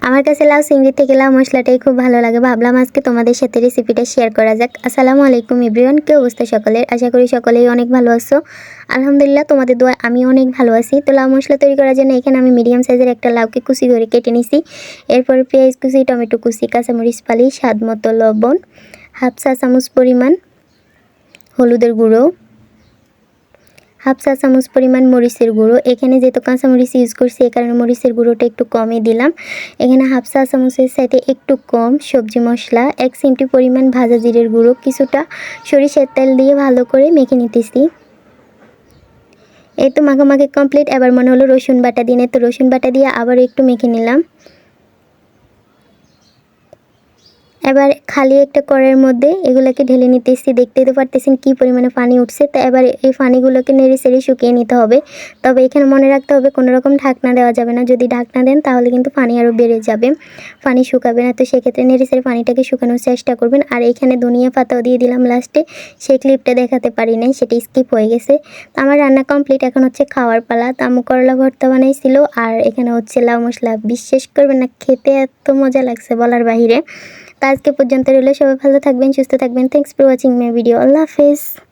আমার কাছে লাউ চিংড়ি থেকে লাউ মশলাটাই খুব ভালো লাগে। ভাবলাম আজকে তোমাদের সাথে রেসিপিটা শেয়ার করা যাক। আসসালামু আলাইকুম এভরিওয়ান, কি অবস্থা সকলের? আশা করি সকলেই অনেক ভালো আছো। আলহামদুলিল্লাহ তোমাদের দোয়ায় আমি অনেক ভালো আছি। তো লাউ মশলা তৈরি করার জন্য এখানে আমি মিডিয়াম সাইজের একটা লাউকে কুচি করে কেটে নিছি। এরপর পেঁয়াজ কুচি, টমেটো কুচি, কাঁচামরিচ ফালি, স্বাদ মতো লবণ, হাফ চা চামচ পরিমাণ হলুদের গুঁড়ো, হাফ চা চামচ পরিমাণ মরিচের গুঁড়ো। এখানে যেহেতু কাঁচামরিচ ইউজ করছি এই কারণে মরিচের গুঁড়োটা একটু কমই দিলাম। এখানে হাফ চা চামচের সাথে একটু কম সবজি মশলা, 1 চিমটি পরিমাণ ভাজা জিরের গুঁড়ো, কিছুটা সরিষার তেল দিয়ে ভালো করে মেখে নিতেছি। এই তো মাখামাখি কমপ্লিট। এবার মনে হলো রসুন বাটা দিনে, তো রসুন বাটা দিয়ে আবার একটু মেখে নিলাম। এবার খালি একটা কড়াইয়ের মধ্যে এগুলোকে ঢেলে নিতেছি। দেখতেই তো পারতেছেন কী পরিমাণে পানি উঠছে। তো এবার এই পানিগুলোকে নেড়ে চেড়ে শুকিয়ে নিতে হবে। তবে এখানে মনে রাখতে হবে কোনো রকম ঢাকনা দেওয়া যাবে না। যদি ঢাকনা দেন তাহলে কিন্তু পানি আরও বেড়ে যাবে, পানি শুকাবে না। তো সেক্ষেত্রে নেড়ে চেড়ে পানিটাকে শুকানোর চেষ্টা করবেন। আর এখানে ধনিয়া পাতাও দিয়ে দিলাম লাস্টে, সেই ক্লিপটা দেখাতে পারি নাই, সেটা স্কিপ হয়ে গেছে। তো আমার রান্না কমপ্লিট, এখন হচ্ছে খাওয়ার পালা। তো আম্মু করলা ভর্তা বানাইছিল আর এখানে হচ্ছে লাউ মশলা। বিশ্বাস করবেন না, খেতে এত মজা লাগছে বলার বাহিরে। তো আজকে পর্যন্ত রইল, সবাই ভালো থাকবেন, সুস্থ থাকবেন। Thanks for watching my video. আল্লাহ হাফেজ।